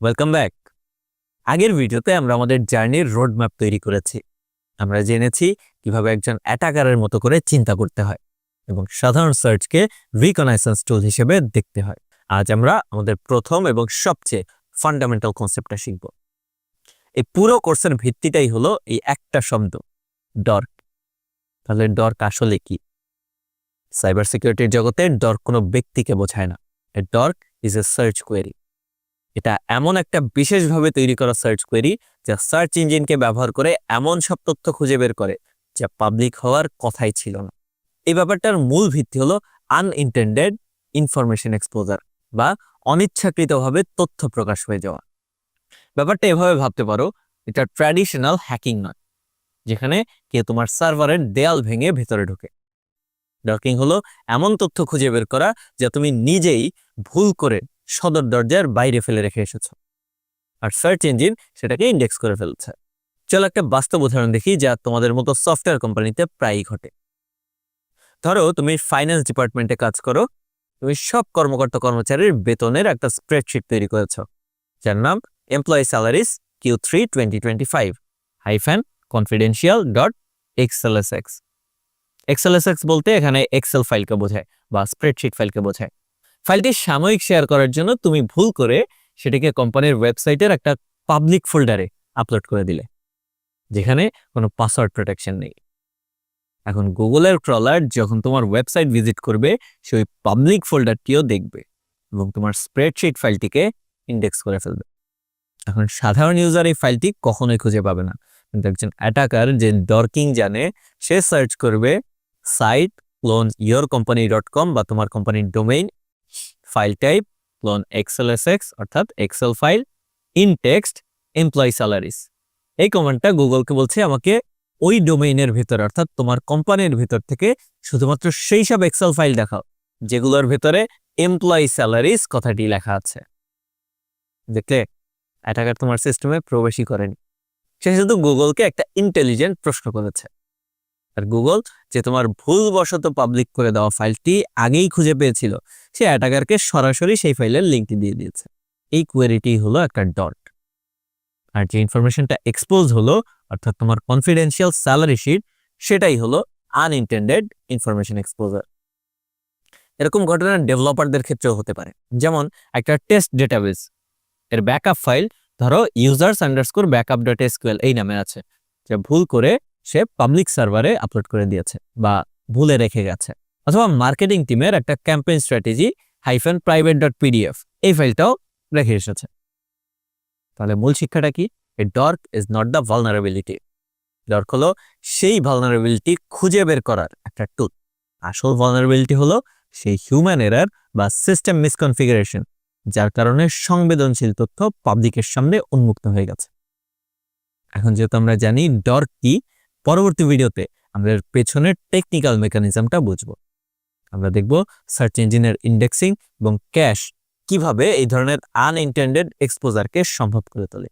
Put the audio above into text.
Welcome back. আগের ভিডিওতে আমরা আমাদের জার্নির রোড ম্যাপ তৈরি করেছি। আমরা জেনেছি কিভাবে একজন অ্যাটাকারের মতো করে চিন্তা করতে হয় এবং সাধারণ সার্চকে রিকগনাইসেন্স টুল হিসেবে দেখতে হয়। আজ আমরা আমাদের প্রথম এবং সবচেয়ে ফান্ডামেন্টাল কনসেপ্টটা শিখব। এই পুরো কোর্সের ভিত্তিটাই হলো এই একটা শব্দ, ডর্ক। তাহলে ডর্ক আসলে কি? সাইবার সিকিউরিটির জগতে ডর্ক কোনো ব্যক্তিকে বোঝায় না। এ ডর্ক ইজ এ সার্চ কোয়েরি। এটা এমন একটা বিশেষভাবে তৈরি করা সার্চ কোয়েরি যা সার্চ ইঞ্জিনকে ব্যবহার করে এমন সব তথ্য খুঁজে বের করে যা পাবলিক হওয়ার কথাই ছিল না। এই ব্যাপারটার মূল ভিত্তি হলো আনইনটেন্ডেড ইনফরমেশন এক্সপোজার বা অনিচ্ছাকৃতভাবে তথ্য প্রকাশ হয়ে যাওয়া। ব্যাপারটা এভাবে ভাবতে পারো, এটা ট্র্যাডিশনাল হ্যাকিং নয় যেখানে কেউ তোমার সার্ভারের দেয়াল ভেঙে ভেতরে ঢোকে। ডর্কিং হলো এমন তথ্য খুঁজে বের করা যা তুমি নিজেই ভুল করে সদর দরজার বাইরে ফেলে রেখে এসেছো, আর সার্চ ইঞ্জিন সেটাকে ইন্ডেক্স করে ফেলছে। চলো একটা বাস্তব উদাহরণ দেখি যা তোমাদের মতো সফটওয়্যার কোম্পানিতে প্রায়ই ঘটে। ধরো তুমি ফাইন্যান্স ডিপার্টমেন্টে কাজ করো। তুমি সব কর্মকর্তা কর্মচারীর বেতনের একটা স্প্রেডশিট তৈরি করেছো যার নাম employee salaries Q3 2025 -confidential.xlsx। XLSX বলতে এখানে এক্সেল ফাইলকে বোঝায় বা স্প্রেডশিট ফাইলকে বোঝায়। ফাইলটি সাময়িক শেয়ার করার জন্য তুমি ভুল করে সেটাকে কোম্পানির ওয়েবসাইটের একটা পাবলিক ফোল্ডারে আপলোড করে দিলে, যেখানে কোনো পাসওয়ার্ড প্রোটেকশন নেই। এখন গুগলের ক্রলার যখন তোমার ওয়েবসাইট ভিজিট করবে সে ওই পাবলিক ফোল্ডারটিও দেখবে এবং তোমার স্প্রেডশিট ফাইলটিকে ইন্ডেক্স করে ফেলবে। এখন সাধারণ ইউজার এই ফাইলটি কখনোই খুঁজে পাবে না, কিন্তু একজন অ্যাটাকার যে ডর্কিং জানে সে সার্চ করবে সাইট ক্লোন yourcompany.com বা তোমার কোম্পানির domain, file type colon XLSX অর্থাৎ Excel file, in text employee salaries. এই কমান্ডটা গুগলকে বলছে আমাকে ওই ডোমেইনের ভিতর অর্থাৎ তোমার কোম্পানির ভিতর থেকে শুধুমাত্র সেই সব এক্সেল ফাইল দেখাও যেগুলোর ভিতরে এমপ্লয়ি স্যালারিজ কথাটি লেখা আছে। দেখলে, অ্যাটাকার তোমার সিস্টেমে প্রবেশই করেনি, সে শুধু গুগলকে একটা ইন্টেলিজেন্ট প্রশ্ন করেছে। আর গুগল যে তোমার ভুলবশত পাবলিক করে দেওয়া ফাইলটি আগেই খুঁজে পেয়েছিল, সে অ্যাটাকারকে সরাসরি সেই ফাইলের লিঙ্কটি দিয়ে দিয়েছে। এই কোয়েরিটি হলো একটা ডট। আর যে ইনফরমেশনটা এক্সপোজ হলো অর্থাৎ তোমার কনফিডেন্সিয়াল স্যালারি শিট, সেটাই হলো আনইনটেন্ডেড ইনফরমেশন এক্সপোজার। এরকম ঘটনা ডেভেলপারদের ক্ষেত্রেও হতে পারে। যেমন একটা টেস্ট ডেটাবেস এর ব্যাকআপ ফাইল ধরো users_backup.sql এই নামে আছে, যা ভুল করে সে পাবলিক সার্ভারে আপলোড করে দিয়েছে বা ভুলে রেখে গেছে। অথবা মার্কেটিং টিমের একটা ক্যাম্পেইন স্ট্র্যাটেজি -private.pdf এই ফাইলটাও রেখে এসেছে। তাহলে মূল শিক্ষাটা কি? এ ডর্ক ইজ নট দ্য ভালনারেবিলিটি। ডর্ক হলো সেই ভালনারেবিলিটি খুঁজে বের করার একটা টুল। আসল ভালনারেবিলিটি হলো সেই হিউম্যান এরার বা সিস্টেম মিসকনফিগারেশন যার কারণে সংবেদনশীল তথ্য পাবলিকের সামনে উন্মুক্ত হয়ে গেছে। এখন যেহেতু আমরা জানি ডর্ক কি, পরবর্তী ভিডিওতে আমরা এর পেছনের টেকনিক্যাল মেকানিজমটা বুঝবো। আমরা দেখব সার্চ ইঞ্জিনের ইন্ডেক্সিং এবং ক্যাশ কিভাবে এই ধরনের আনইনটেন্ডেড এক্সপোজারকে সম্ভব করে তোলে।